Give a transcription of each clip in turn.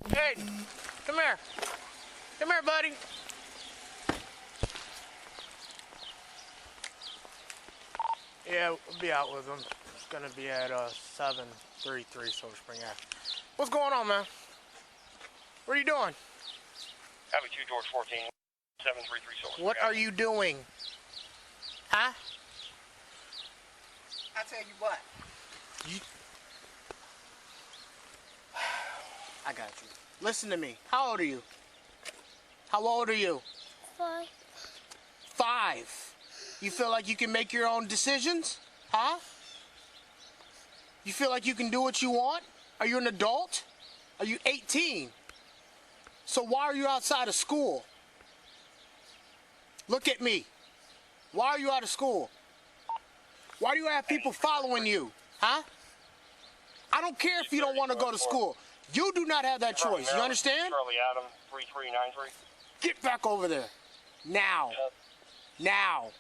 Hey, come here. Come here, buddy. Yeah, we'll be out with him. It's gonna be at 733 Silver Spring Ave. What's going on, man? What are you doing? Avenue 2, George 14, 733 Silver. What are you doing? Huh? I tell you what. I got you. Listen to me. How old are you? How old are you? 5. 5. You feel like you can make your own decisions? Huh? You feel like you can do what you want? Are you an adult? Are you 18? So why are you outside of school? Look at me. Why are you out of school? Why do you have people following you? Huh? I don't care if you don't want to go to school. You do not have that choice. You understand? Charlie Adam, 3393. Get back over there. Now. Now.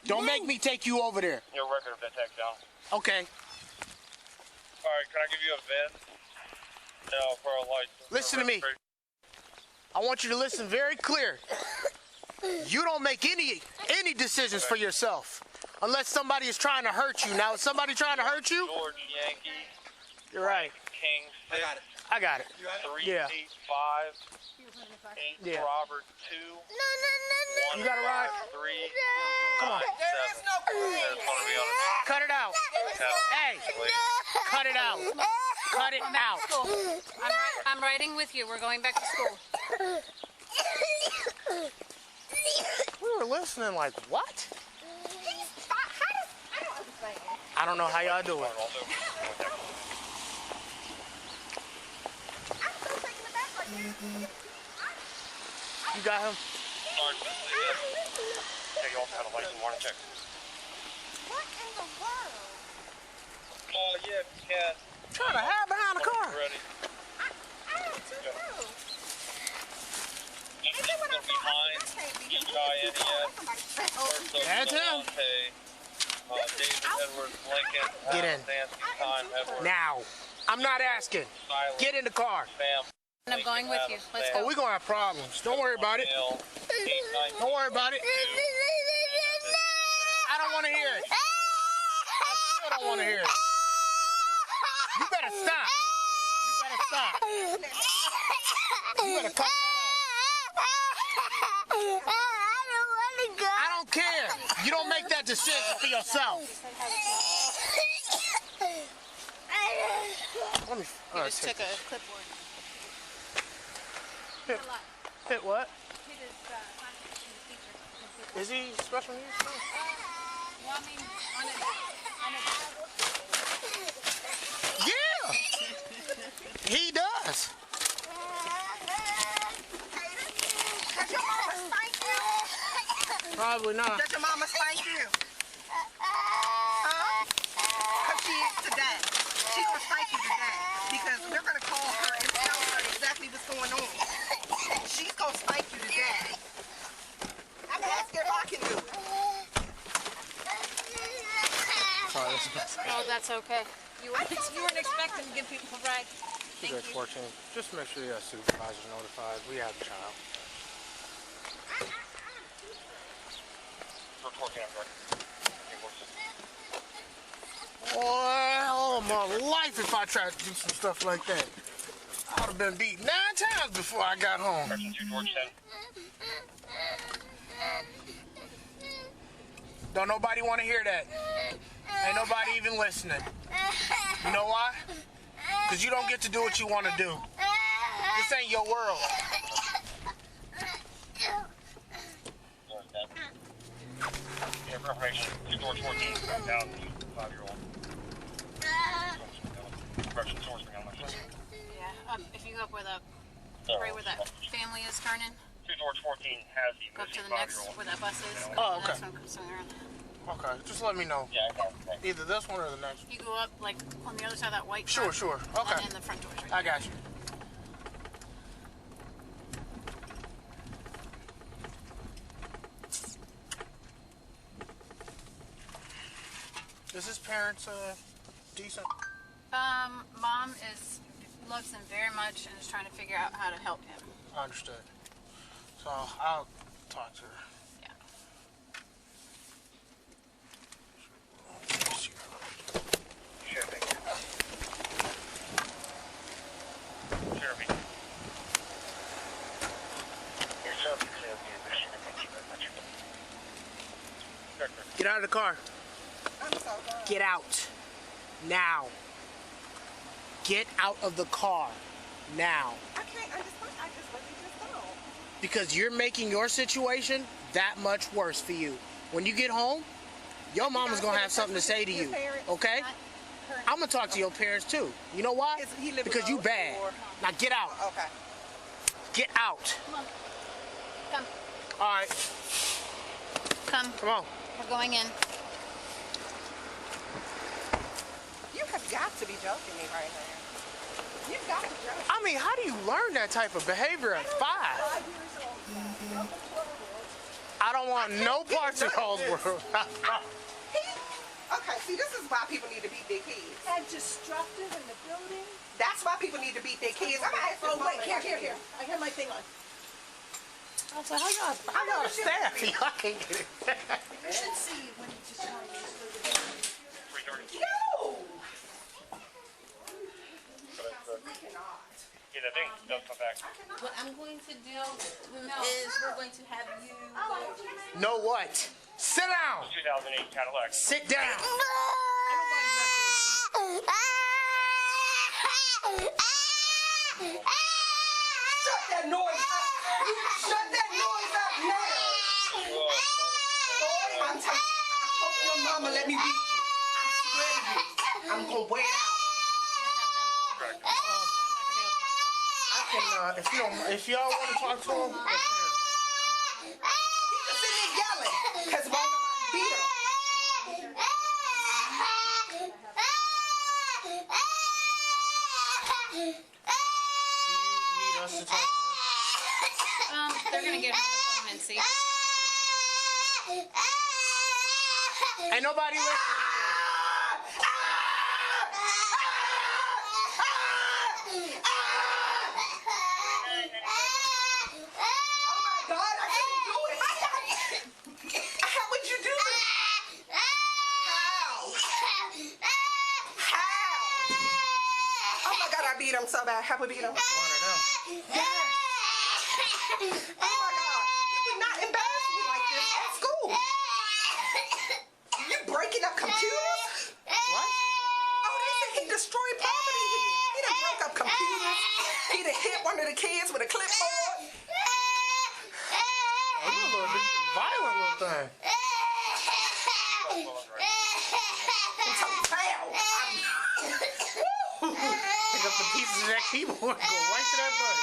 Don't make me take you over there. Your record of that takedown. Okay. Alright, can I give you a VIN? No, for a license. Listen to me. I want you to listen very clear. You don't make any decisions for yourself unless somebody is trying to hurt you. Now, is somebody trying to hurt you? George Yankee. You're right. King 6. I got it. 385. 8 Yeah. Robert 2. You got it right. 3. Come on. There is no proof. Cut it out. Hey, cut it out. Cut it out. I'm riding with you. We're going back to school. We were listening like, what? I don't know how y'all do it. You got him? Yeah, you also had a license warning check. What in the world? Oh, yeah, if you can. Trying to hide behind the car. Ready. I don't too know. Just go behind. E-I-N-E-S. That's him. David Edwards Lincoln. Get in. Nancy Time Edwards. Now. I'm not asking. Get in the car. Sam. I'm going with you. Let's Oh, go. we're going to have problems. Don't worry about it. Don't worry about it. I don't want to hear it. I still don't want to hear it. You better stop. You better stop. You better cut that out. I don't care. You don't make that decision for yourself. Let me. You just took a clipboard. Hit what? Is he special needs too? Well, I mean, Yeah! He does. Does your mama spank you? Probably not. Does your mama spank you? Huh? Because she is today. She's going to spank you today. Because we're going to call her and tell her exactly what's going on. She's going to spank you today. I'm asking if I can do it. Sorry, this is best. oh, that's okay. You weren't expecting to give people a ride. Thank you. 14. Just make sure your supervisor's notified. We have a child. Boy, all my life if I tried to do some stuff like that. I would have been beat 9 times before I got home. Person 2, George 10. Don't nobody want to hear that. Ain't nobody even listening. You know why? Because you don't get to do what you want to do. This ain't your world. Yeah, preparation. 2, George 14. Down 5-year-old. Correction, source for Yeah. If you go up where right where that family is turning, 2, George 14 has the go up to missing the next 5-year-old. where that bus is. Oh, okay. That's one swing around. Okay, just let me know. Yeah, I got it. Either this one or the next one. You go up like on the other side of that white Sure, truck, sure. Okay. and the front door's right I got you. Is his parents decent? Mom is loves him very much and is trying to figure out how to help him. Understood. So I'll talk to her. Yeah. Sure thing. Jeremy. Yourself, you clear the mission. Thank you very much. Get out of the car. I'm so done. Get out. Now. Get out of the car. Now. I can't understand. I just really just don't. Because you're making your situation that much worse for you. When you get home, your mama's gonna have something to say to you. Okay? I'm gonna talk to your parents too. You know why? Because you bad. Now get out. Okay. Get out. Come on. Come. All right. Come. Come on. We're going in. You have got to be joking me right now. You've got to joke. I mean, how do you learn that type of behavior at 5? 5 years old. I don't want no parts of those world. Okay, see, this is why people need to beat their kids. And destructive in the building. That's why people need to beat their kids. I'm gonna ask this Oh, wait, woman. here. I have my thing on. I was like, how y'all staff? Y'all can't get it. You should see when you just try to No! Yeah, the thing, don't come back. What I'm going to do is we're going to have you. Know what? Sit down. 2008 Cadillac. Sit down. Shut that noise up! Shut that noise up now! Boy, I'm telling you, I hope your mama let me beat you. I swear to you, I'm gonna wear it out. I can, if y'all want to talk to him, He just sitting there yelling, cause why nobody beat him? do you need us to talk to They're gonna get her on the phone and see. him? Ain't nobody listening. I'm so bad. How would beat him? One of them. Yes. Oh my God. You would not embarrass me like this at school. You breaking up computers? What? Oh, they said he destroyed property here. He done broke up computers. He done hit one of the kids with a clipboard. Oh, you a little bit violent little thing. He told me, "Pow." Pick up the pieces of that keyboard and go right to that button.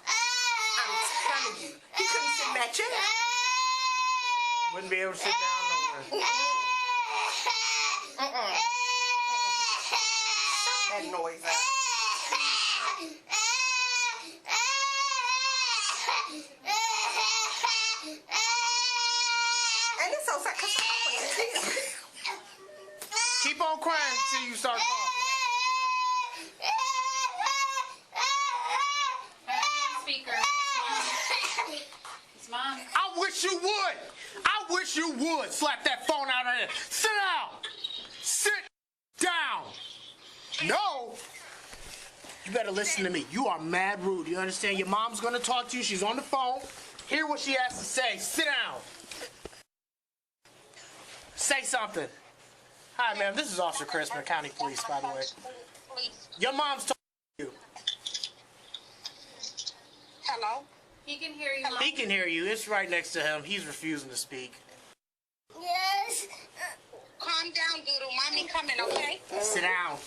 I'm telling you, he couldn't sit in that chair. Wouldn't be able to sit down nowhere. Stop that noise out. And it's so sad because I'm playing. Keep on crying until you start coughing. Speaker. It's Mom. I wish you would. I wish you would slap that phone out of there. Sit down. Sit down. No. You better listen to me. You are mad rude. You understand? Your mom's going to talk to you. She's on the phone. Hear what she has to say. Sit down. Say something. Hi, ma'am. This is Officer Christmon, County Police, by the way. Your mom's talking to you. Hello? He can hear you, Mom. He can hear you. It's right next to him. He's refusing to speak. Yes. Calm down, Doodle. Mommy coming, okay? Sit down.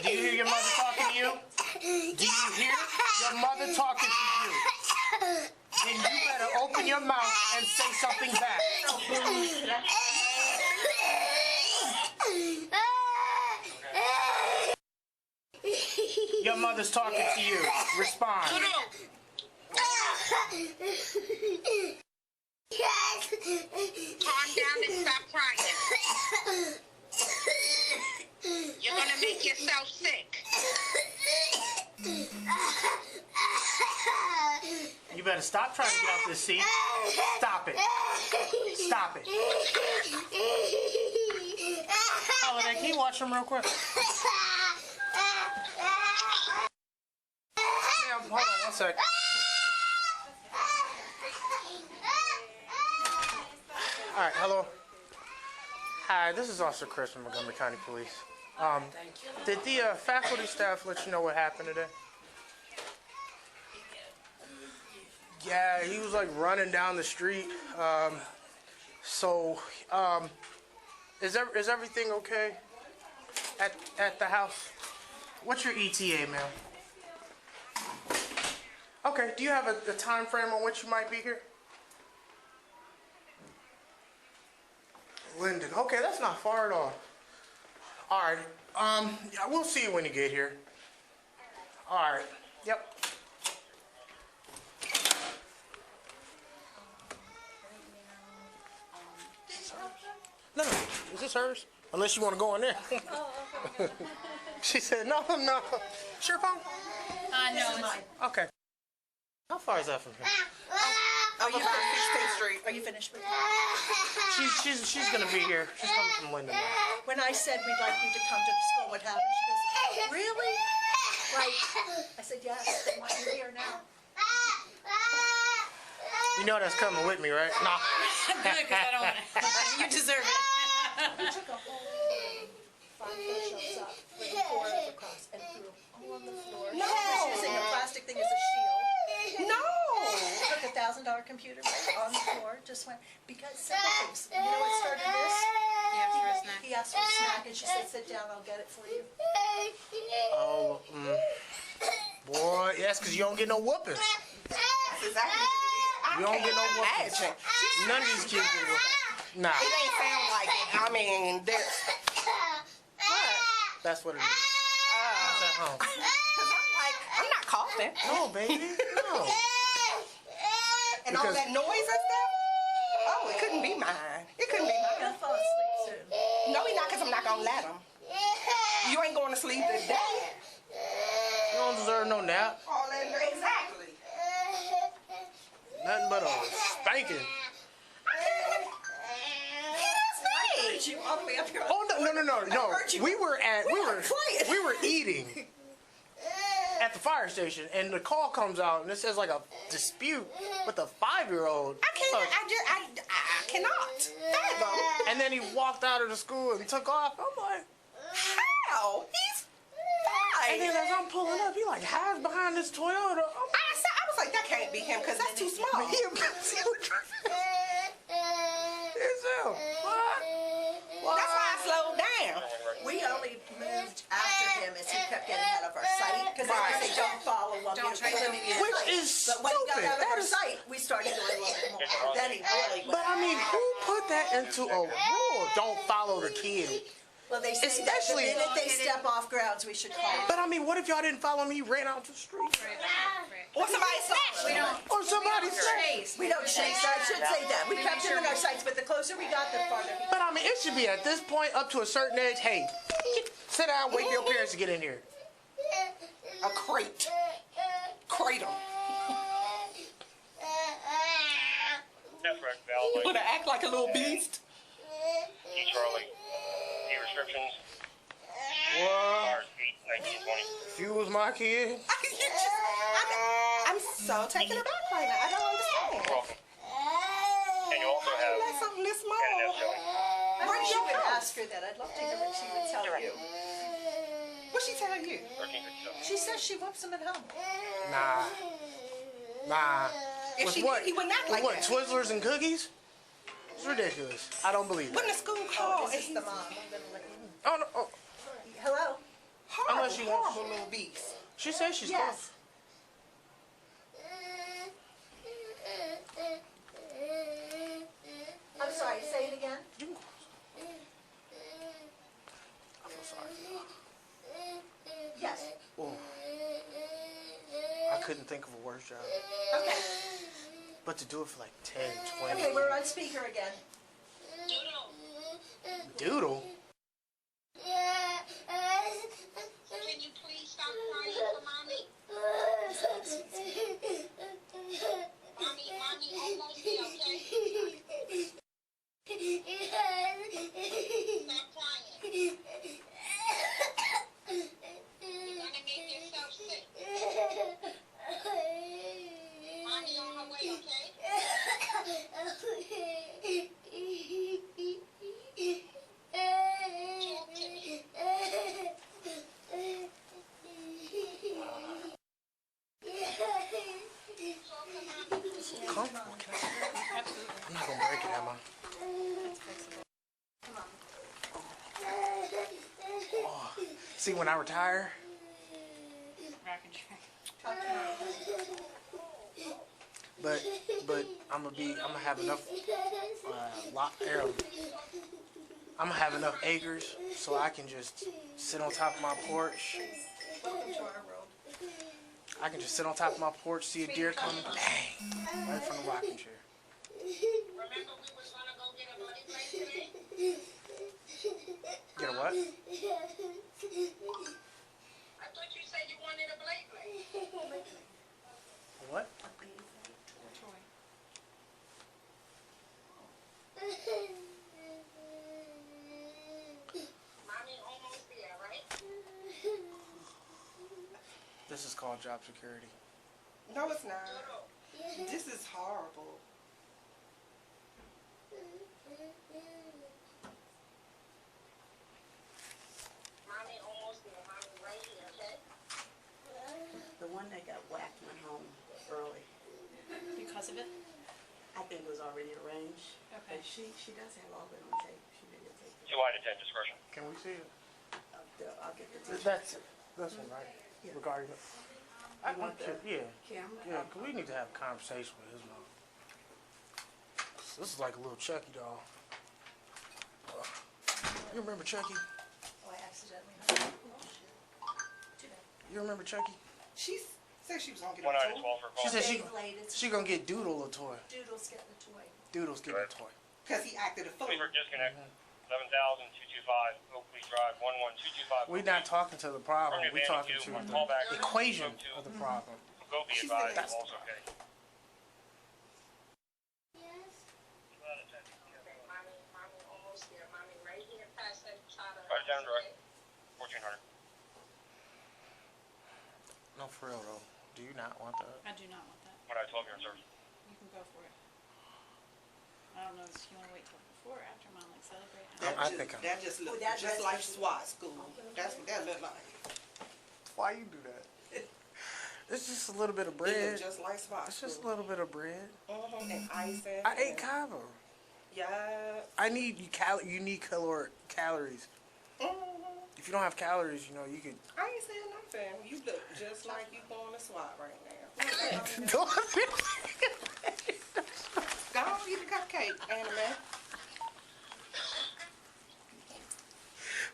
Do you hear your mother talking to you? Do you hear your mother talking to you? Then you better open your mouth and say something back. Your mother's talking to you. Respond. Yes. Calm down and stop crying. You're gonna make yourself sick. You better stop trying to get off this seat. Stop it. Stop it. Holiday, can you watch him real quick? Ma'am, hold on one sec. All right, hello. Hi, this is Officer Christmon, Montgomery County Police. Did the faculty staff let you know what happened today? Yeah, he was like running down the street. Is everything okay at the house? What's your ETA, ma'am? Okay, do you have a time frame on which you might be here? Linden. Okay, that's not far at all. All right. Yeah, we'll see you when you get here. All right. Yep. No. Is this hers? Unless you want to go in there. She said, no. Sure phone? No, it's Okay. How far is that from here? Oh, you're on 16th Street. Are you finished with it? She's gonna be here. She's coming from Linden. When I said we'd like you to come to the school, what happened? She goes, really? Like, I said, yes. They want you here now. You know that's coming with me, right? No. good because I don't want to. You deserve it. We took a whole 5 push-ups up, with 4 across, and threw all on the floor. No. She was using a plastic thing as a shield. No. Took a $1,000 computer on the floor, just went, because simple things. You know what started this? Yeah, for a snack. He asked for a snack, and she said, sit down, I'll get it for you. Oh, boy, yes, because you don't get no whoopings. That's exactly what it is. You don't get no whoopings. Imagine. None of these kids get whoopings. Nah, It ain't sound like it. I mean, there's. What? that's what it is. It's at home. Because I'm like, I'm not coughing. No, baby, no. And all Because- that noise and stuff. Oh, it couldn't be mine. It couldn't be He'll mine. fall asleep soon. No, he not, because I'm not going to let him. You ain't going to sleep today. You don't deserve no nap. All that, exactly. Nothing but a spanking. Heard you all the way up here. Oh no. We were eating at the fire station, and the call comes out, and it says like a dispute with a 5-year-old. I cannot fathom. And then he walked out of the school and took off. I'm like, How? He's and then 5. as I'm pulling up, he like hides behind this Toyota. I was like, that can't be him, because that's too small. It's him. What? That's why I slowed down. We only moved after him as he kept getting out of our sight. Because they say don't follow while Don't try to move you. Which is But when he got stupid. out of That our is- sight, we started doing a little bit more. Then he really But went. I mean, who put that into a rule? Don't follow the kid. Well, they say that the Especially- minute they step off grounds, we should call him. But I mean, what if y'all didn't follow me? Ran out to the street, Right. Or somebody snatched We him. don't. or somebody said. Chase. We don't chase. I should say that. We kept him in our sights, but the closer we got, the farther he But I mean, it should be at this point, up to a certain age. Hey, sit down, wait for your parents to get in here. A crate. Crate him. That's right, You Val. wanna act like a little beast? Charlie. Any restrictions? Well, March 8, 1920. if you was my kid, I'm so taken aback right now. I don't understand. Welcome. And you also have That's something this an small. showing. I Where's wish you your would house? ask her that. I'd love to hear what she would tell you. What's she telling you? 1357. She says she whoops him at home. nah. If With she what? did, he wouldn't act With like what? that. Twizzlers and cookies? It's ridiculous. I don't believe When that. the school called, This is he's the mom. I'm gonna let you. Oh no. Oh, Hello? Unless she wants- horrible little beast. she says she's Yes. I'm sorry. Say it again. close. I'm so sorry. Yes. Oh. I couldn't think of a worse job. Okay. But to do it for like 10, 20. Okay, we're on speaker again. Doodle? Can you please stop crying for mommy? Mommy, almost there, okay? Stop crying. You're gonna make yourself sick. Mommy on her way, okay? Talk to me. Comfortable. I'm not gonna break it, am I? Oh. See, when I retire, Rack and track. but I'm gonna have enough I'm gonna have enough acres so I can just sit on top of my porch. Welcome to our world. I can just sit on top of my porch, see a deer coming, bang, right from the rocking chair. Remember we was gonna go get a bloody plate today? Get a what? I thought you said you wanted a blade blade. A what? Toy. Mommy almost there, right? This is called job security. No, it's not. This is horrible. Mommy almost there. Mommy right here, okay? The one that got whacked went home early. Because of it? I think it was already arranged. Okay. But she does have all that on tape. She videotaped it. You want to attend discretion. Can we see it? I'll get the teacher. That's it. That's one, right? Yeah. Regarding it. You want the Yeah. camera? Yeah, 'cause we need to have a conversation with his mom. This is like a little Chucky doll. You remember Chucky? Oh, I accidentally. You remember Chucky? She said she was gonna get One a item, toy. 12 for a She call. said Beyblade, it's she gonna get Doodle a toy. Doodle's getting a toy. Doodle's getting a toy. Because he acted a fool. Please for disconnect. 11,225 Oakley Drive, 11225. We're not talking to the problem. We're talking to Call back. the equation of the problem. Go be She advised. said- Also okay. Mommy almost there. Mommy right here past that child. Right down direct. 1400. No, for real though. Do you not want that? I do not want that. What I told you in service. You can go for it. I don't know if you want to wait till before or after mom like celebrate. I think I'm- That just look that just dress like is- SWAT school. That's what that look like. Why you do that? It's just a little bit of It bread. look just like SWAT It's school. just a little bit of bread. And icing. I ate kava. Yeah. I need you need calories. If you don't have calories, you know you could. I ain't saying nothing. You look just like you going to SWAT right now. Don't Go on, eat the cupcake, Anime.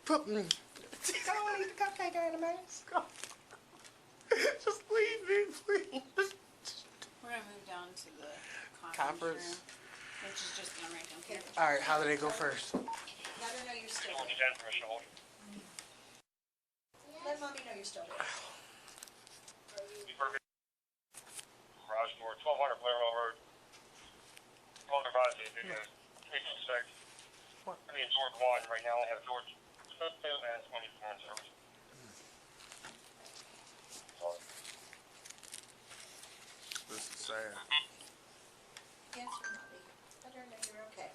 put me. Go on, eat the cupcake, Anime. Just leave me, please. We're gonna move down to the Conference. room, which is just gonna right down here. All right, how do they go first? Let her know you're still Anyone there. need that permission to hold? Let mommy know you're still there. Be perfect. Garage door, 1200 Blair Hill Road. 1205 is video. Take respect. What? I mean, George 1 right now. I have George 2 and 24 in service. Sorry. This is sad. Answer mommy. Let her know you're okay.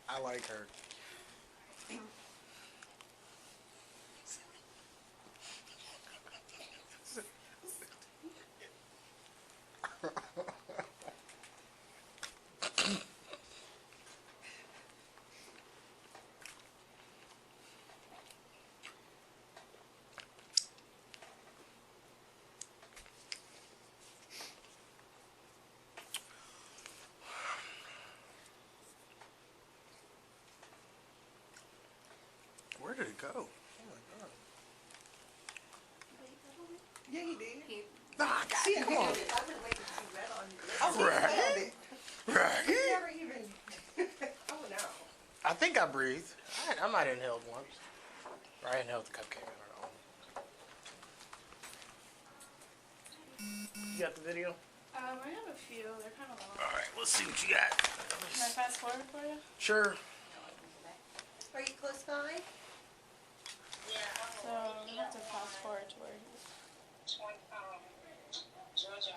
I like her. Where did it go? Oh my god. Yeah, She inhaled it. I've been waiting to see red on you. Oh, she inhaled it. Right. She never even. Oh no. I think I breathed. I might have inhaled once. Or I inhaled the cupcake. I don't know. You got the video? I have a few. They're kind of long. All right, let's see what you got. Can I fast forward for you? Sure. Are you close by? So you have to fast forward to where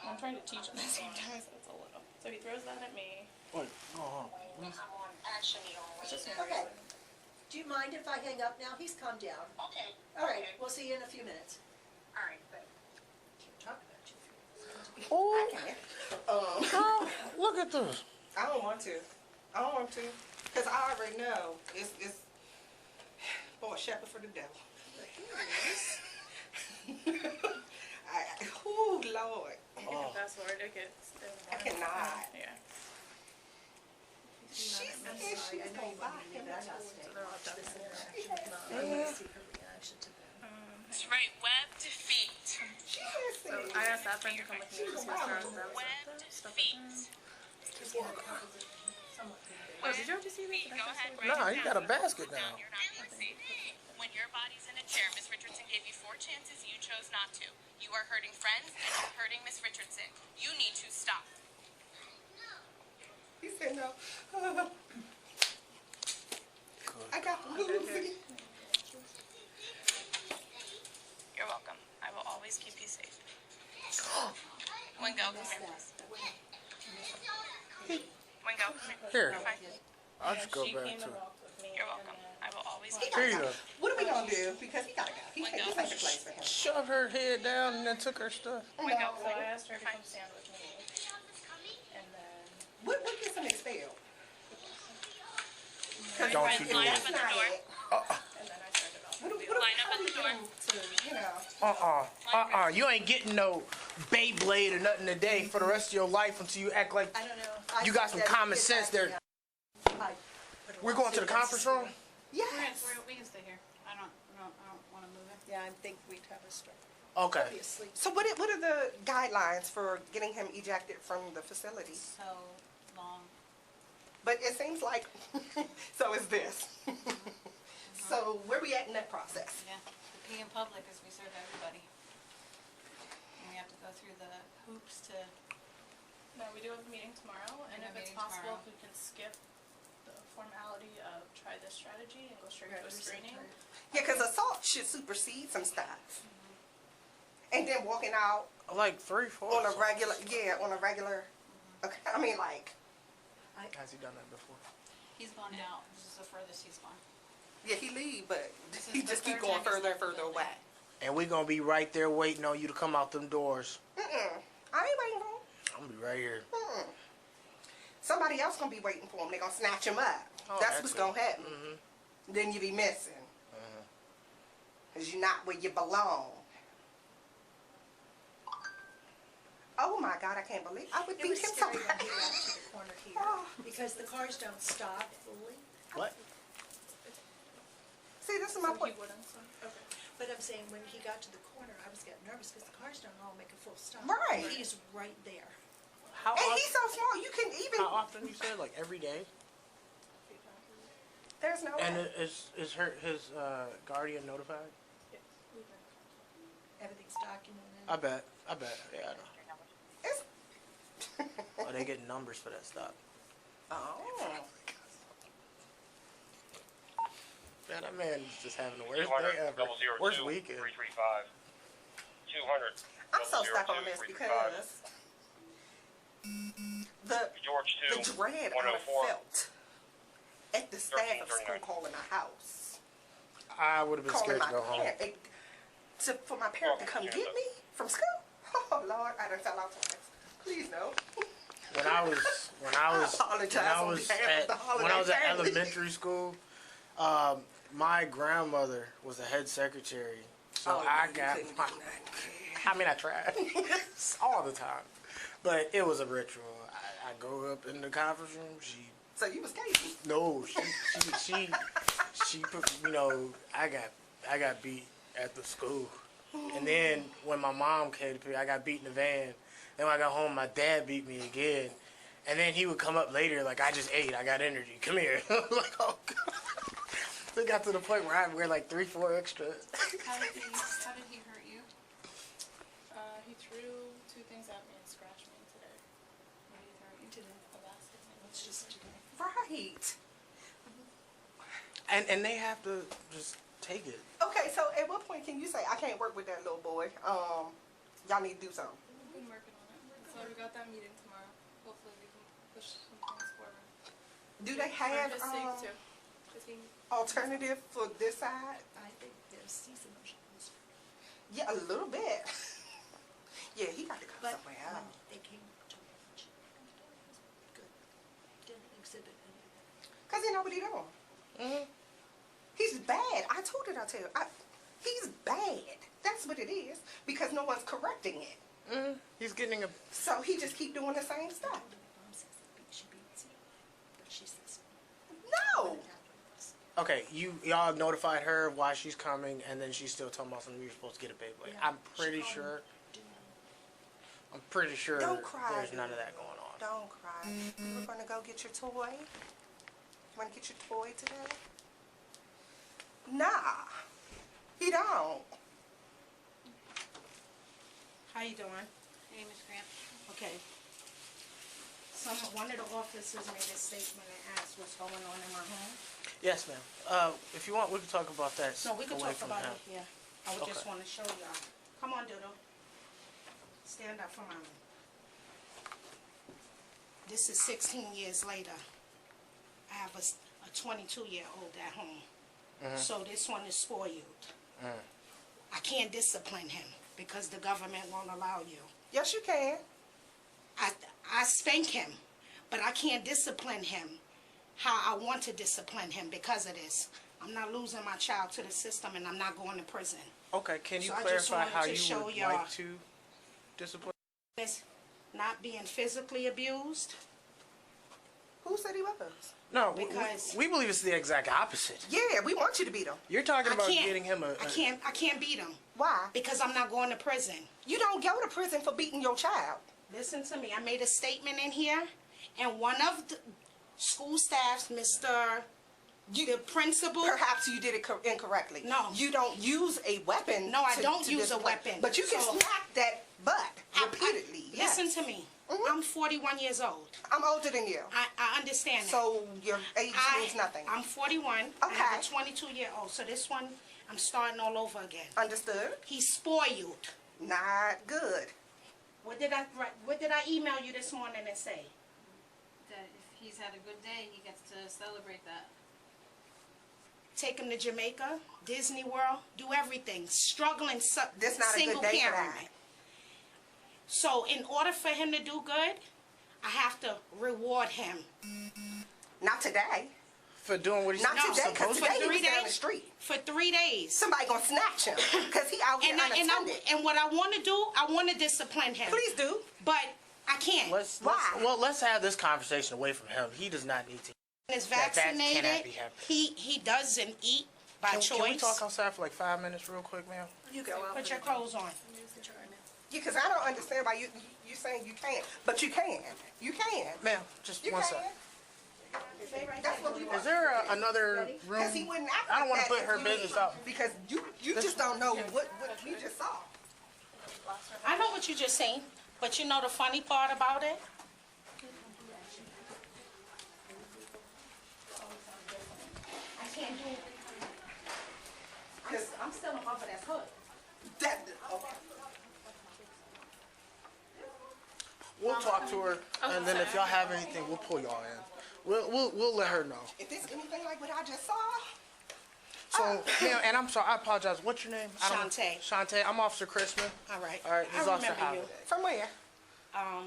I'm trying to teach him at the same time, so it's a little. So he throws that at me. Wait, hold on. It's just Okay. Do you mind if I hang up now? He's calmed down. Okay. All right, we'll see you in a few minutes. All right. Can't talk about you. Oh, girl, look at this. I don't want to. I don't want to. Because I already know it's boy, shepherd for the devil. Oh, Lord. You can fast forward. It gets. I cannot. Yeah. She said she was I know going you to buy want me to him leave, but a I gotta toy. stay and watch this interaction. If not, I want to see her reaction to them. That's right, webbed feet. She just So said, I asked that friend to come with me because he was throwing them Webbed stuff at feet. them. She's got a composition somewhat big. Oh, did you already see Feet. that? Go ahead. Nah, you got a basket now. You're not Lucy. When your body's in a chair, Miss Richardson gave you 4 chances. You chose not to. You are hurting friends and you're hurting Miss Richardson. You need to stop. he said no. I got the movie. You're welcome. I will always keep you safe. Wingo, come here, please. Wingo, come here. Here. You're fine. I'll just go She back came to and it. walked with me. You're and welcome. then- I will always He keep gotta Here you go. go. What are we gonna do? Because he gotta go. This ain't the place for him. Shoved her head down and then took her stuff. Wingo, So I asked her to come stand with me. And then. What gets him expelled? Don't you If do that's it. not it, And then I started off. what do Line up how at do the you door. get him to, you know? You ain't getting no Beyblade or nothing today for the rest of your life until you act like I don't know. you got some common sense there. We're going to the conference room? Yes. We can stay here. I don't want to move it. Yeah, I think we'd have a stroke. Okay. Be asleep. So what are the guidelines for getting him ejected from the facility? So long. But it seems like, so is this. So where we at in that process? Yeah. The P in public is we serve everybody. And we have to go through the hoops to. No, we do have a meeting tomorrow, and if it's possible, if we can skip the formality of try this strategy and go straight to a screening. Yeah, because assault should supersede some stuff. And then walking out Like 3-4. on a regular, okay, I mean like, Has he done that before? He's gone out. This is the furthest he's gone. yeah, he leave, but This is he the just keep third going time he's further and left the further building. away. And we gonna be right there waiting on you to come out them doors. I ain't waiting for him. I'm gonna be right here. Somebody else gonna be waiting for him. They gonna snatch him up. Oh, that's that's what's it. gonna happen. Then you be missing. Cause you're not where you belong. Oh my God, I can't believe I would It beat was him so scary when bad. he got to the corner here, because the cars don't stop fully. What? See, this is my point. Okay. But I'm saying, when he got to the corner, I was getting nervous, because the cars don't all make a full stop. Right. He's right there. How And often? he's so small, you can even. How often you said? Like every day? There's no And way. is his guardian notified? Everything's documented. I bet. Yeah, I know. It's, Oh, they get numbers for that stuff. oh. Man, that man is just having the worst 200, day ever. 002, Worst weekend. 335. 200. I'm so stuck on 002, this 335. because the George 2, dread I 104. felt at the staff of school 1339. calling my house. I would have been Calling scared to my go home. parent. For my parent to come get me from school? Oh Lord, I done fell out twice. Please no. When I was apologize on behalf of the when I was at Holliday family. elementary school, my grandmother was a head secretary, so I you got couldn't my. do nothing. I mean, I tried all the time, but it was a ritual. I go up in the conference room. So you was cagey. No, she put, I got beat at the school. And then when my mom came to pick me, I got beat in the van. Then when I got home, my dad beat me again. And then he would come up later like, I just ate, I got energy, come here. I'm like, oh God. It got to the point where I wear like 3-4 extra. How did he hurt you? He threw 2 things at me and scratched me today. What did he throw at you today? A basket. It's just today. Right. And they have to just take it. Okay, so at what point can you say, I can't work with that little boy? Y'all need to do something. We've been working on it. So we got that meeting tomorrow. Hopefully we can push some things forward. Do they have For his sake too. 'Cause he alternative for this side? I think there's season motions. Yeah, a little bit. Yeah, he got to go But somewhere when else. they came to lunch, it was good. Didn't exhibit anything. Because he know what he doing. He's bad. I told it, he's bad. That's what it is. Because no one's correcting it. He's getting a... So he just keep doing the same stuff. Mom says that she beats you, but she says No. Okay, y'all notified her why she's coming, and then she's still talking about something you're supposed to get a Beyblade. I'm pretty sure Don't cry, there's none of that going on. Don't cry. You were going to go get your toy? You want to get your toy today? Nah. He don't. How you doing? Hey, Ms. Grant. Okay. One of the officers made a statement and asked what's going on in my home. Yes, ma'am. If you want, we can talk about that. No, we can away talk from about him. it here. I would just Okay. want to show y'all. Come on, Doodle. Stand up for mommy. This is 16 years later. I have a 22-year-old at home. So this one is spoiled. I can't discipline him because the government won't allow you. Yes, you can. I spank him, but I can't discipline him how I want to discipline him because of this. I'm not losing my child to the system, and I'm not going to prison. Okay, can you So I just clarify wanted how to you show would y'all. like to discipline? It's not being physically abused. Who said he was? No, Because- we believe it's the exact opposite. Yeah, we want you to beat him. You're talking I about can't. getting him a... I can't beat him Why? because I'm not going to prison. You don't go to prison for beating your child. Listen to me. I made a statement in here, and one of the school staffs, the principal. Perhaps you did it incorrectly. No. You don't use a weapon. No, I don't to use a discipline. weapon. But you can So- smack that butt repeatedly. Yes. Listen to me. I'm 41 years old. I'm older than you. I understand that. So your age means nothing. I'm 41. I have a Okay. 22-year-old. So this one, I'm starting all over again. Understood? He's spoiled. Not good. What did I email you this morning and say? That if he's had a good day, he gets to celebrate that. Take him to Jamaica, Disney World, do everything. Struggling This not a single good day for parent. that. So in order for him to do good, I have to reward him. Not today. For doing what he's Not No, today, because supposed today to. he was 3 down the days. street. For 3 days. Somebody gonna snatch him because he out here unattended. And what I want to do, I want to discipline him. Please do. But I can't. Why? Let's have this conversation away from him. He does not need to. Is that cannot vaccinated. be happening. He doesn't eat by choice. Can we talk outside for like 5 minutes real quick, ma'am? You go out. Put your clothes on. Yeah, because I don't understand why you saying you can't, but you can. You can. Ma'am, just You one can. second. That's what we want. Is there another room? Because he wouldn't act I don't like want to that put if her you business didn't. out. Because you just don't know what we just saw. I know what you just saying, but you know the funny part about it? I can't do it. I'm still in over that hood. Okay. We'll talk to her, and then if y'all have anything, we'll pull y'all in. We'll let her know. If it's anything like what I just saw, So, ma'am, and I'm sorry, I apologize. What's your name? Shantae. Shantae. I'm Officer Christman. All right. All right, this is I Officer remember you. Holliday. from where? I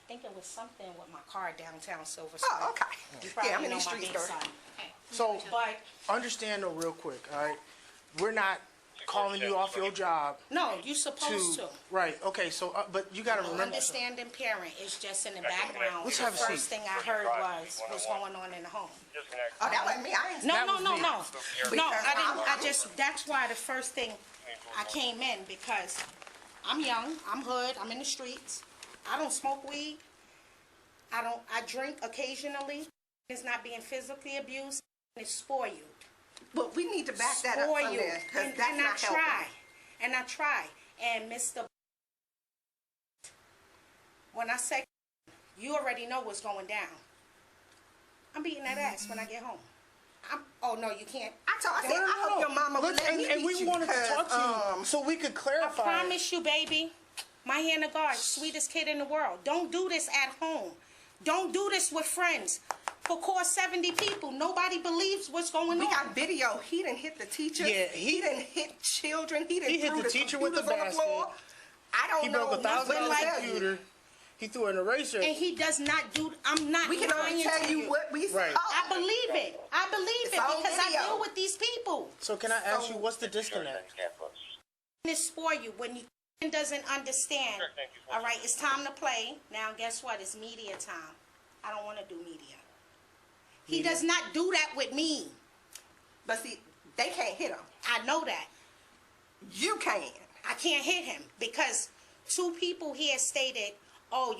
think it was something with my car downtown Silver Spring. Oh, okay. You probably Yeah, I'm in know these my streets, big girl. son. So, But understand though, real quick, all right? We're not calling you off your job no, you supposed to. Right, okay, so, but you gotta remember. Understanding parent is just in the background. Let's The have a seat. first thing I heard was what's going on in the home. Oh, that wasn't me. I ain't No, That no, was no, me. no. No, I didn't. I just. That's why the first thing I came in because I'm young, I'm hood, I'm in the streets. I don't smoke weed. I drink occasionally. It's not being physically abused. It's spoiled. But we need to back that up from there, because that's not helping. And I try. And Mr. When I say, you already know what's going down. I'm beating that ass when I get home. Oh no, you can't. I hope your mama would let me and we beat you wanted to talk to you so we could I clarify. promise you, baby. My hand of God, sweetest kid in the world. Don't do this at home. Don't do this with friends. For course 70 people. Nobody believes what's going on. We got video. He didn't hit the teacher. Yeah, he didn't hit children. He He hit threw the teacher with the computers on basket. floor. I don't He know broke nothing $1,000 like computer. He threw an eraser. And he does not do. I'm not. We can only lying tell to you what we saw. Right. I believe it. I believe It's it on because I video. deal with these people. So can I ask you, what's the disconnect? It's for you when you doesn't understand. Sure, thank you. All right, it's time to play. Now, guess what? It's media time. I don't want to do media. He does not do that with me. But see, they can't hit him. I know that. You can. I can't hit him because 2 people here stated, oh,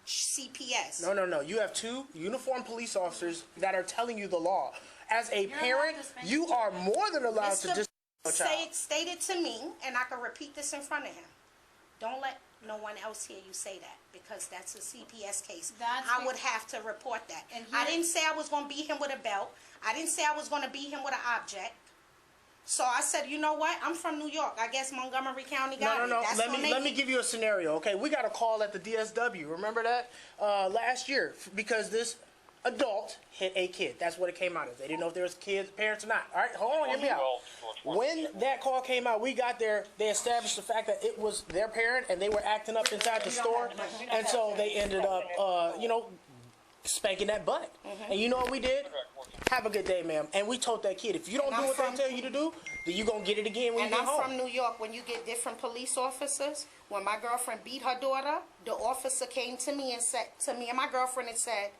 CPS. No. You have 2 uniformed police officers that are telling you the law. As a parent, you are more than allowed to just a child. Stated to me, and I can repeat this in front of him. Don't let no one else hear you say that because that's a CPS case. I would have to report that. And I didn't say I was going to beat him with a belt. I didn't say I was going to beat him with an object. So I said, you know what? I'm from New York. I guess Montgomery County got it. No. That's Let me give you a scenario, okay? We got a call at the DSW. Remember that? Last year, because this adult hit a kid. That's what it came out as. They didn't know if there was parents or not. All right, hold on, hear me out. When that call came out, we got there. They established the fact that it was their parent, and they were acting up inside the store, and so they ended up, spanking that butt. And you know what we did? Have a good day, ma'am. And we told that kid, if you don't do what they tell you to do, then you gonna get it again when you get home. And I'm from New York. When you get different police officers, when my girlfriend beat her daughter, the officer came to me and said to me and my girlfriend and said,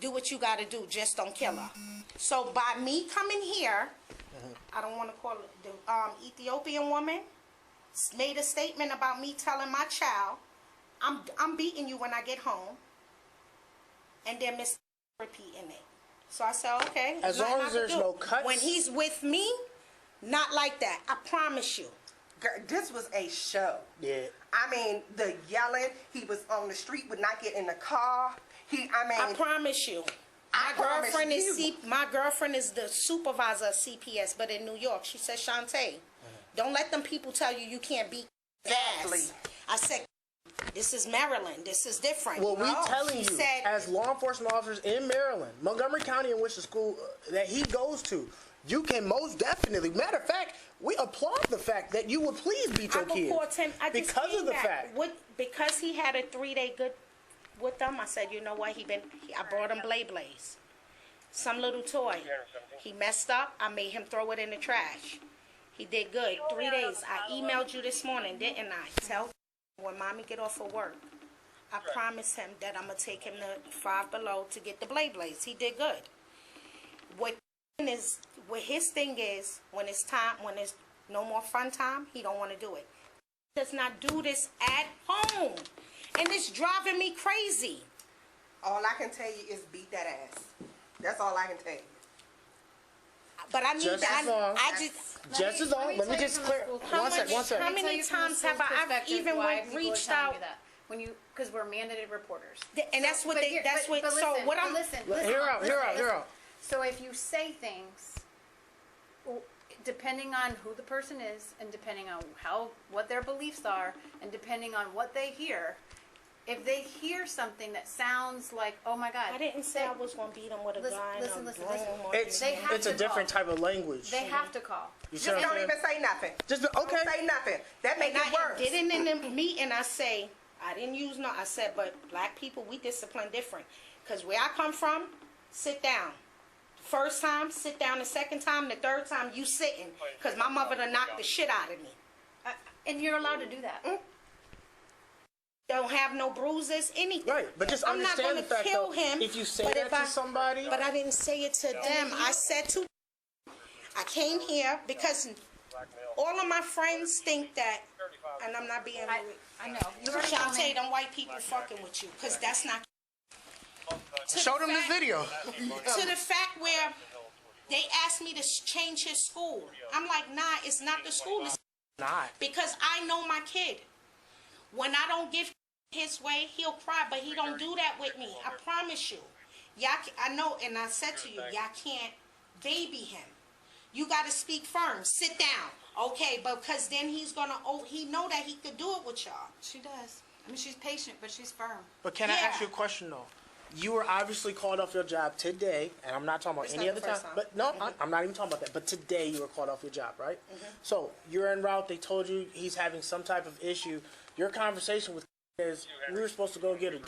do what you got to do, just don't kill her. So by me coming here, I don't want to call it the Ethiopian woman, made a statement about me telling my child, I'm beating you when I get home, and then Mr. repeating it. So I said, okay. As long as there's no cuts. When he's with me, not like that. I promise you. Girl, this was a show. Yeah. I mean, the yelling. He was on the street, would not get in the car. I promise you. My girlfriend is the supervisor of CPS, but in New York, she said, Shantae, don't let them people tell you you can't beat ass. I said, this is Maryland. This is different. Well, we telling you, as law enforcement officers in Maryland, Montgomery County, in which the school that he goes to, you can most definitely. Matter of fact, we applaud the fact that you would please beat your kid. Because of the fact. Because he had a 3-day good with them, I said, you know what? I brought him Blaze. Some little toy. He messed up. I made him throw it in the trash. He did good. 3 days. I emailed you this morning, didn't I? Tell when mommy get off of work, I promised him that I'm going to take him to Five Below to get the Blaze. He did good. What his thing is, when it's time, when there's no more fun time, he don't want to do it. He does not do this at home. And it's driving me crazy. All I can tell you is beat that ass. That's all I can tell you. But I need just as long. Let me just clear. One second. How many times have I even reached out? Because we're mandated reporters. And that's what they. That's what. So what I'm. Listen. Hear out. So if you say things, depending on who the person is, and depending on what their beliefs are, and depending on what they hear. If they hear something that sounds like, oh my God. I didn't say I was going to beat them with a gun. Listen. It's a different type of language. They have to call. Just don't even say nothing. Just okay. Don't say nothing. That makes it worse. Didn't in the meeting I say, I didn't use no, I said, but black people, we discipline different. Because where I come from, sit down. First time, sit down. The second time, the third time, you sitting. Because my mother done knocked the shit out of me. And you're allowed to do that. Don't have no bruises, anything. Right, but just understand the fact, though, if you say that to somebody. But I didn't say it to them. I said to. I came here because all of my friends think that, and I'm not being rude. I know. You already told me. Shantae, them white people fucking with you, because that's not. Show them this video. To the fact where they asked me to change his school. I'm like, nah, it's not the school. It's Not. because I know my kid. When I don't give his way, he'll cry, but he don't do that with me. I promise you. Y'all, I know, and I said to you, y'all can't baby him. You got to speak firm. Sit down. Okay, because then he's going to, he know that he could do it with y'all. She does. I mean, she's patient, but she's firm. But can I Yeah. ask you a question though? You were obviously called off your job today, and I'm not talking about It's any not other the time. first time. But no, I'm not even talking about that. But today you were called off your job, right? Mm-hmm. So you're en route. They told you he's having some type of issue. Your conversation with is we were supposed to go get a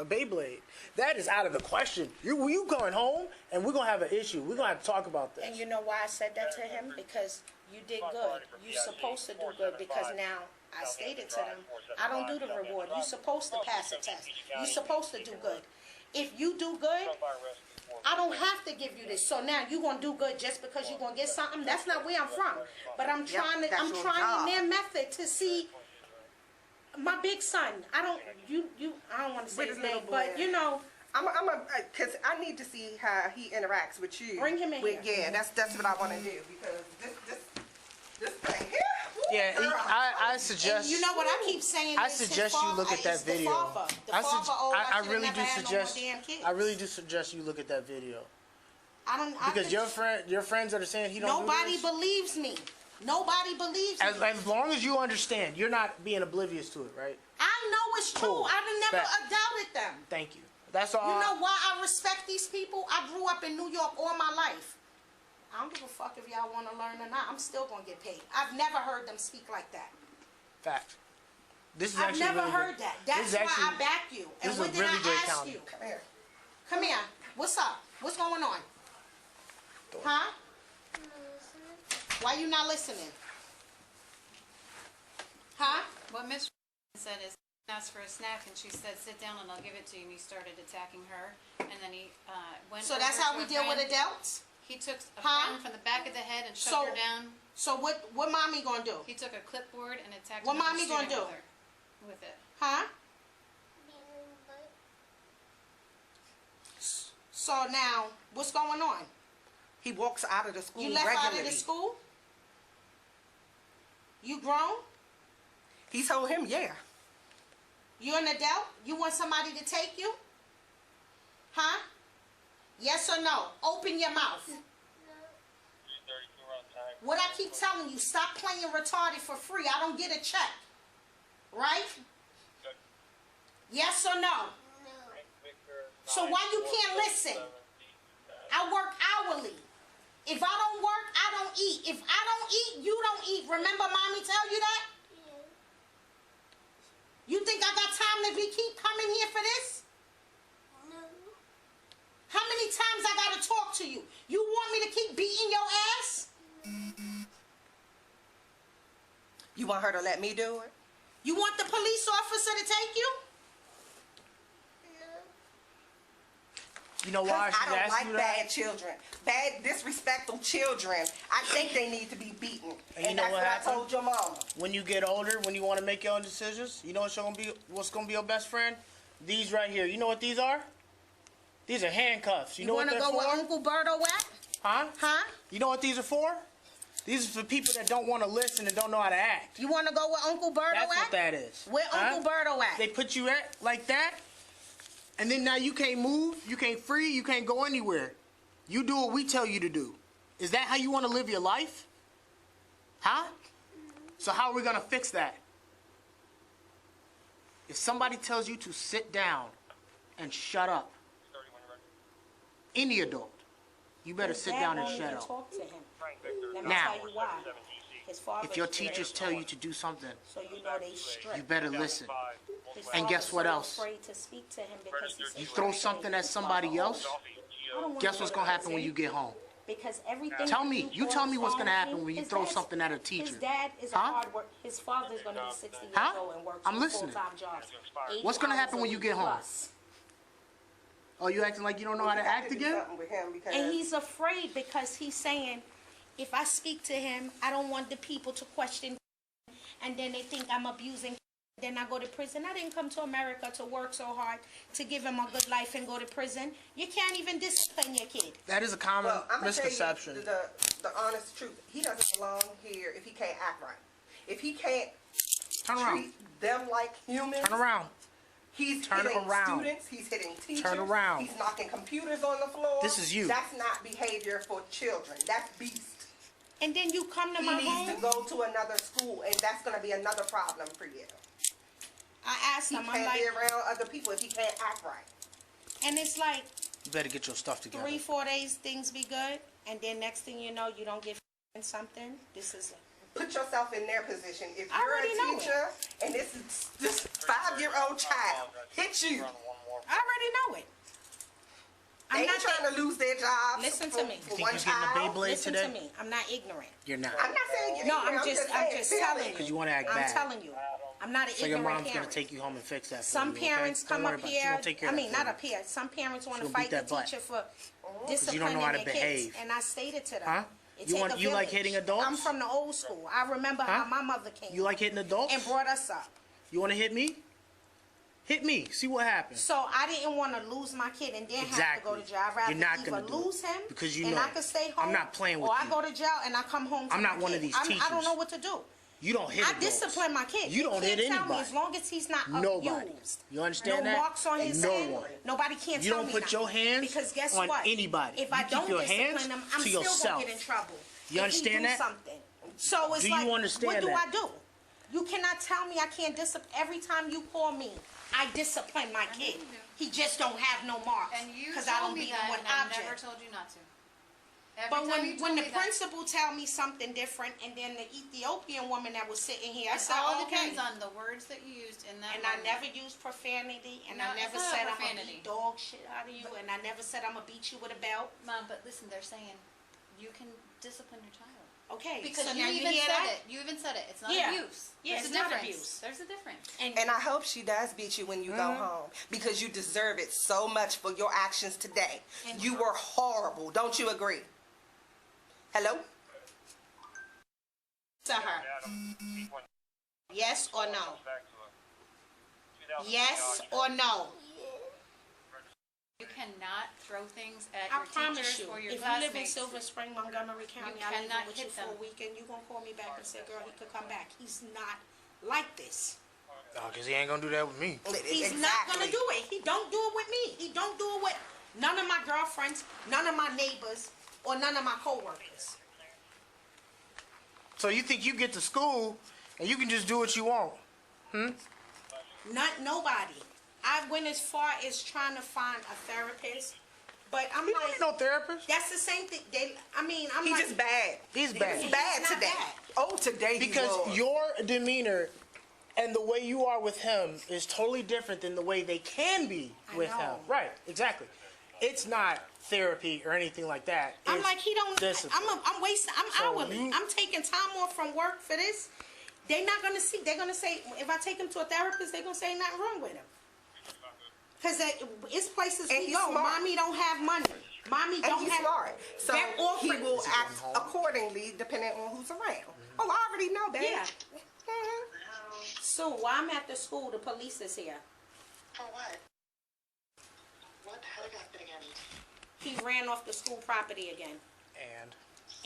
Beyblade. That is out of the question. You going home, and we're gonna have an issue. We're gonna have to talk about this. And you know why I said that to him? Because you did good. You're supposed to do good, because now I stated to them, I don't do the reward. You're supposed to pass a test. You're supposed to do good. If you do good, I don't have to give you this. So now you're gonna do good just because you're gonna get something. That's not where I'm from. But I'm trying to. I'm trying their method to see. My big son. I don't want to say his name, but you know. Because I need to see how he interacts with you. Bring him in here. Yeah, that's what I want to do, because this thing here. woo, Yeah, girl. I suggest. And you know what I keep saying? I is his suggest you father- look at that it's the video. father. The father, I should've really never do had no more suggest. damn kids. I really do suggest you look at that video I because think your friends that are saying he don't. nobody do this, believes me. Nobody believes me. as long as you understand, you're not being oblivious to it, right? I know it's true. Cool. I never Fact. doubted them. Thank you. That's all. You know why I respect these people? I grew up in New York all my life. I don't give a fuck if y'all want to learn or not. I'm still going to get paid. I've never heard them speak like that. Fact. This is I've actually never really heard good. that. This That's is why actually- I back you. And this is when a did really I great ask county. you? Come here. Come here. What's up? What's going on? Huh? Why you not listening? Huh? What Miss said is asked for a snack, and she said, "Sit down, and I'll give it to you." And he started attacking her, and then he went. So that's over how to we a deal with friend. adults? He took a Huh? friend from the back of the head and shoved So- her down. So what mommy gonna do? He took a clipboard and attacked What another mommy gonna student do? with it. Huh? So now, what's going on? He walks out of the school You left regularly. out of the school? You grown? He told him, yeah. You an adult? You want somebody to take you? Huh? Yes or no? Open your mouth. What I keep telling you, stop playing retarded for free. I don't get a check. Right? Yes or no? So why you can't listen? I work hourly. If I don't work, I don't eat. If I don't eat, you don't eat. Remember mommy tell you that? You think I got time to keep coming here for this? No. How many times I gotta talk to you? You want me to keep beating your ass? You want her to let me do it? You want the police officer to take you? You know why? I don't asked like you that? bad children. Bad, disrespectful children. I think they need to be beaten. And you know that's what what I happened? told your mama. When you get older, when you want to make your own decisions, you know what's gonna be your best friend? These right here. You know what these are? These are handcuffs. You know what wanna they're go for? where Uncle Berto at? Huh? Huh? You know what these are for? These are for people that don't want to listen and don't know how to act. You wanna go where Uncle Berto That's at? what that is. Where Uncle Berto at? They put you at like that, and then now you can't move, you can't free, you can't go anywhere. You do what we tell you to do. Is that how you want to live your life? Huh? So how are we gonna fix that? If somebody tells you to sit down and shut up, any adult, you better sit down and shut up. Talk to him. Let me Now, tell you why. His father's if your strict, teachers tell you to do something, so you know they strict. you better listen. His And guess father's what so else? afraid to speak to him because he's You throw something at somebody else, I don't wanna guess what's go gonna to happen when prison. you get home? Because everything. Tell that me. he You tell me what's gonna calls happen when you his throw dad's- something at a teacher. His dad is a Huh? hard work. His father's gonna be 60 years Huh? old and works I'm listening. full-time jobs. 80 What's gonna hours happen a when you week get home? plus. Oh, you acting like you don't know how to act again? Something with him because And he's afraid because he's saying, if I speak to him, I don't want the people to question and then they think I'm abusing. Then I go to prison. I didn't come to America to work so hard to give him a good life and go to prison. You can't even discipline your kid. That is a common I'm misconception. Tell you the honest truth. He doesn't belong here if he can't act right. If he can't treat them like humans. Turn around. He's Turn hitting around. students. He's hitting teachers. Turn around. He's knocking computers on the floor. This is you. That's not behavior for children. That's beast. And then you come to my home. He needs to go to another school, and that's going to be another problem for you. I asked him, He I'm can't like, be around other people if he can't act right. and it's like You better get your stuff together. 3-4 days things be good, and then next thing you know, you don't get something. This is Put yourself in their position. If I you're already a know teacher and this 5-year-old child hits you, I already know it. they ain't trying to lose their jobs. Listen to me. For Think one you're getting a child. Beyblade Listen today? to me. I'm not ignorant. You're not. I'm not saying you're No, ignorant, I'm just saying, telling you. Because you want to act I'm bad. telling you. I'm not an So your ignorant mom's parent. gonna take you home and fix that. For Some you, okay? parents Don't come worry up about it. She here. gonna take care I of mean, that not for up here. Some parents want to She'll beat fight the that butt. teacher for you disciplining don't know how to their kids. behave. And I stated to them. Huh? It You take want- a you like village. hitting adults? I'm from the old school. I remember how my mother came. You like hitting adults? And brought us up. You want to hit me? Hit me. See what happens. So I didn't want to lose my kid and then have to go to jail. I'd rather You're not either gonna do it. lose him Because you and know I can stay home. I'm not playing with or you. I go to jail and I come home to I'm not my one kid. of these I don't teachers. know what to do. You don't hit I adults. discipline my kid. You don't can't hit tell me anybody. as long as he's not Nobody. abused. You understand no that? marks on his No hand. one. Nobody can't You tell don't me put nothing. your hands because guess on what? anybody. If You I keep don't your discipline hands him, I'm to still yourself. gonna get in trouble. You if understand he do that? something. So it's Do like, you understand what do that? I do? You cannot tell me I can't discipline. Every time you call me, I discipline my kid. He just don't have no marks. And you because I told don't me beat that, him with and I objects. never told you not to. Every But time you told when the me that- principal tell me something different, and then the Ethiopian woman that was sitting here, I It said, all okay. depends on the words that you used in that And I moment. never used profanity, and No, I it's never not said I'm profanity. gonna beat dog shit out of you, and I never said I'm gonna beat you with a belt. Mom, but listen, they're saying you can discipline your child. Okay, Because so you now you even hear said that? it. You even said it. It's not Yeah. abuse. Yeah, There's it's a not difference. abuse. There's a difference. And I hope she does beat you when you go home because you deserve it so much for your actions today. And you were horrible. Don't you agree? Hello? To her. Yes or no? Yes or no? You cannot throw things at I your promise teachers you, or your if you live in classmates. Silver Spring, Montgomery County, You I live cannot with you hit for a them. weekend, you gonna call me back and say, girl, he could come back. He's not like this. No, because he ain't going to do that with me. He's not gonna do it. He don't do it with me. He don't do it with none of my girlfriends, none of my neighbors, or none of my coworkers. So you think you get to school and you can just do what you want? Not nobody. I went as far as trying to find a therapist, but I'm He don't like, need no therapist. that's the same thing. I'm He's like, just bad. He's bad. He's bad He's not today. bad. Oh, today he Because was. your demeanor and the way you are with him is totally different than the way they can be I with know. him. Right, exactly. It's not therapy or anything like that. I'm It's like, he don't. discipline. I'm wasting. I'm So hourly. you- I'm taking time off from work for this. They're not gonna see. They're gonna say if I take him to a therapist, they're gonna say ain't nothing wrong with him. Cause it's places And we he's go. smart. Mommy don't have money. Mommy And don't he's have. smart. So They're he offering- will act accordingly depending on who's around. Oh, I already know, babe. Yeah. Mhm. So while I'm at the school, the police is here. For what? What had happened again? He ran off the school property again And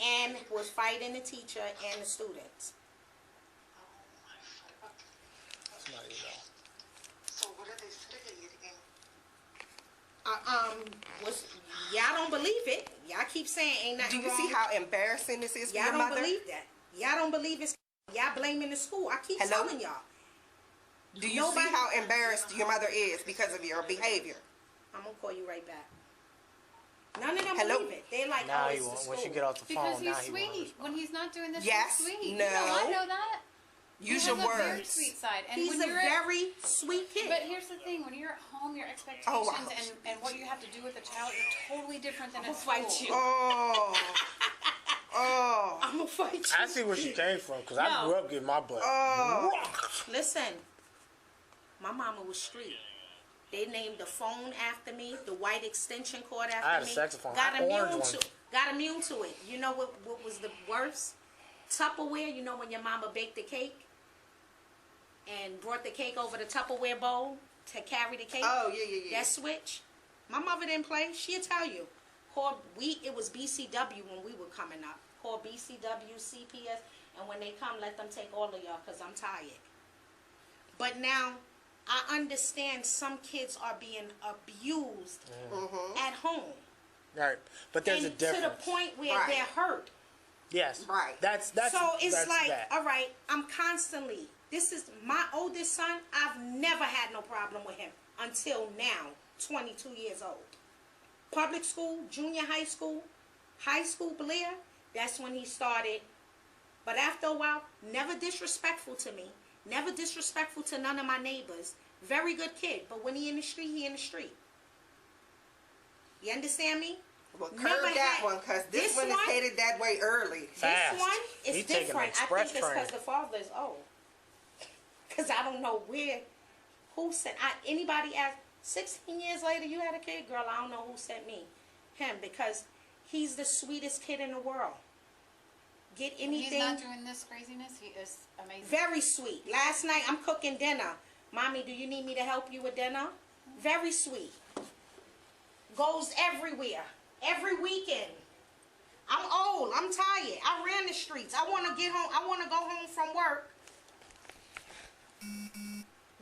and was fighting the teacher and the students. somebody else. So what are they sitting again? Y'all don't believe it. Y'all keep saying ain't nothing Do you wrong. see how embarrassing this is for Y'all your don't mother? believe that. Y'all don't believe it's. Y'all blaming the school. I keep Hello? telling y'all. Do you Nobody- see how embarrassed your mother is because of your behavior? I'm gonna call you right back. None of them Hello? believe it. They like, Now oh, he it's the won't. school. Once you get off the Because phone, now he's he won't sweet. respond. When he's not doing this, Yes, he's sweet. no. You know, I know that. Use he your has a very words. sweet side. And He's when a you're very sweet kid. But here's the thing: when you're at home, your expectations Oh, wow. and what you have to do with a child are totally different than I'll at school. fight you. Oh. Oh. I'm gonna fight you. I see where she came from because I No. grew up getting my butt Oh. rocked. Listen, my mama was street. They named the phone after me, the white extension cord after me. I had a saxophone. Got I had orange immune to one. got immune to it. You know what was the worst? Tupperware. You know when your mama baked the cake and brought the cake over the Tupperware bowl to carry the cake? Oh, yeah. That switch. My mother didn't play. She'll tell you. It was BCW when we were coming up. Call BCW, CPS, and when they come, let them take all of y'all because I'm tired. But now, I understand some kids are being abused at home. Right, but there's a difference. To the point where they're hurt. Yes. Right. That's so it's that's like, that. all right, I'm constantly. This is my oldest son. I've never had no problem with him until now, 22 years old. Public school, junior high school, Blair, that's when he started. But after a while, never disrespectful to me. Never disrespectful to none of my neighbors. Very good kid. But when he in the street, he in the street. You understand me? Well, curb that one, because this one is headed that way early. Fast. This one is He's taking an different. I express think it's train. because the father is old. Because I don't know who sent, anybody asked, 16 years later you had a kid? Girl, I don't know who sent me. Him, because he's the sweetest kid in the world. Get anything. He's not doing this craziness. He is amazing. Very sweet. Last night I'm cooking dinner. Mommy, do you need me to help you with dinner? Very sweet. Goes everywhere. Every weekend. I'm old. I'm tired. I ran the streets. I want to get home. I want to go home from work.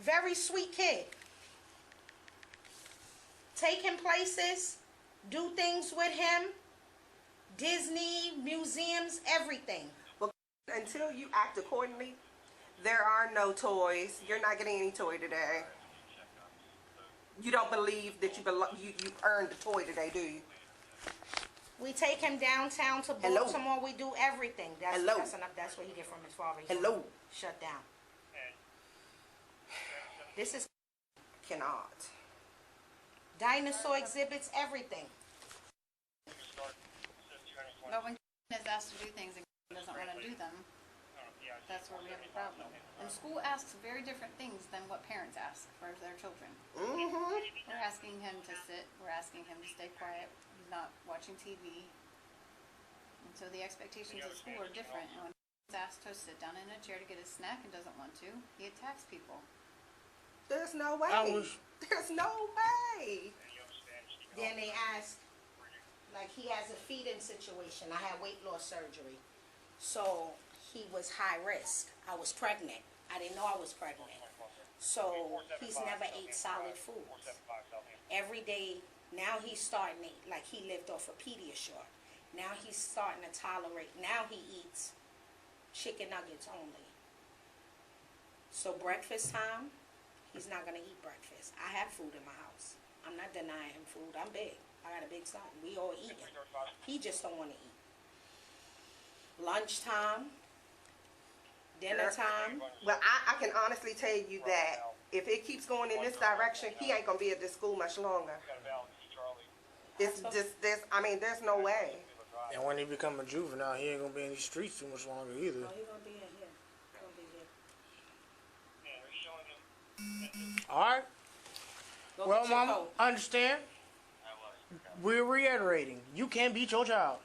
Very sweet kid. Take him places. Do things with him. Disney, museums, everything. Well, until you act accordingly, there are no toys. You're not getting any toy today. You don't believe that you earned the toy today, do you? We take him downtown to Baltimore. We do everything. That's enough. That's what he get from his father. Shut down. This is cannot. Dinosaur exhibits, everything. But when is asked to do things and doesn't want to do them, that's where we have a problem. And school asks very different things than what parents ask for their children. We're asking him to sit. We're asking him to stay quiet. He's not watching TV. And so the expectations at school are different. And when he's asked to sit down in a chair to get a snack and doesn't want to, he attacks people. There's no way. There's no way. Then they ask, like he has a feeding situation. I had weight loss surgery. So he was high risk. I was pregnant. I didn't know I was pregnant. So he's never ate solid foods. Every day, now he's starting to, like he lived off of Pediasure. Now he's starting to tolerate, now he eats chicken nuggets only. So breakfast time, he's not going to eat breakfast. I have food in my house. I'm not denying him food. I'm big. I got a big son. We all eat it. He just don't want to eat. Lunchtime, dinner time. Well, I can honestly tell you that if it keeps going in this direction, he ain't going to be at this school much longer. It's just, there's no way. And when he become a juvenile, he ain't going to be in these streets too much longer either. No, he's going to be in here. He's going to be here. All right. Well, Mama, I understand. We're reiterating. You can beat your child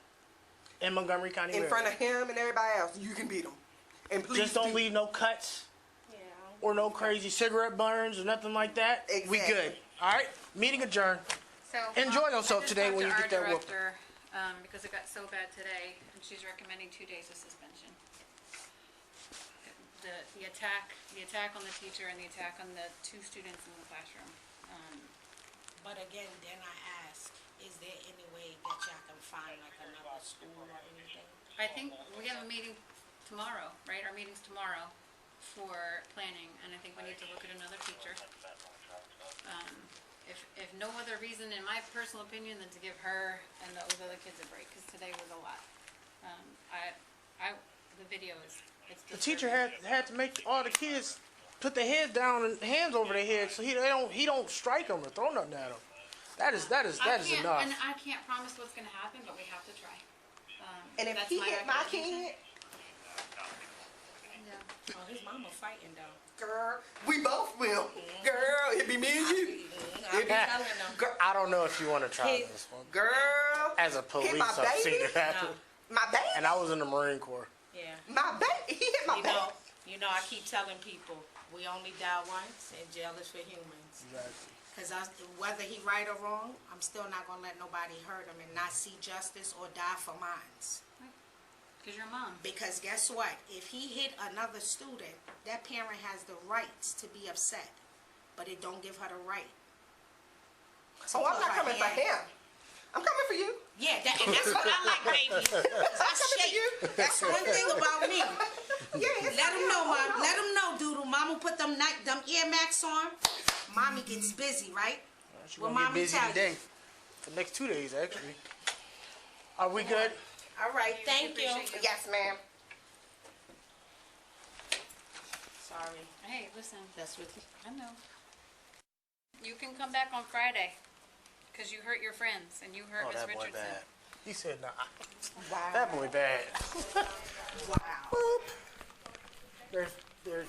in Montgomery County. In front of him and everybody else, you can beat him. And please just don't leave no cuts or no crazy cigarette burns or nothing like that. Exactly. We good. All right. Meeting adjourned. So enjoy yourself today when you get that whoop. Because it got so bad today, and she's recommending 2 days of suspension. The attack on the teacher and the attack on the 2 students in the classroom. But again, then I ask, is there any way that y'all can find like another school or anything? I think we have a meeting tomorrow, right? Our meeting's tomorrow for planning, and I think we need to look at another teacher. If no other reason, in my personal opinion, than to give her and those other kids a break, because today was a lot. The video is. The teacher had to make all the kids put their heads down and hands over their heads so he don't strike them or throw nothing at them. That is enough. And I can't promise what's going to happen, but we have to try. And if he hit my kid, Yeah. Oh, his mama fighting though. Girl, we both will. Girl, it be me and you. I be telling them. Girl, I don't know if you want to try He- this one. girl, As a police, my I've seen baby? it happen. my baby, And I was in the Marine Corps. Yeah. my baby, he hit my baby. You know, I keep telling people, we only die once, and jail is for humans. Exactly. Because whether he right or wrong, I'm still not going to let nobody hurt him and not see justice or die for mines. Because you're a mom. Because guess what? If he hit another student, that parent has the rights to be upset. But it don't give her the right. Oh, I'm not coming for him. I'm coming for you. Yeah, and that's what I like, baby. That's shake. That's one thing about me. Yeah, Let him know, Mom. Let him know, Doodle. Mama put them Air Max on. Mommy gets busy, right? She's Well, gonna get Mommy busy tell you. today. The next 2 days, actually. Are we good? All right, thank you. Yes, ma'am. Sorry. Hey, listen. That's with you. I know. You can come back on Friday. Because you hurt your friends and you hurt Oh, Miss that boy Richardson. bad. He said, nah. Wow. That boy bad. Wow. There's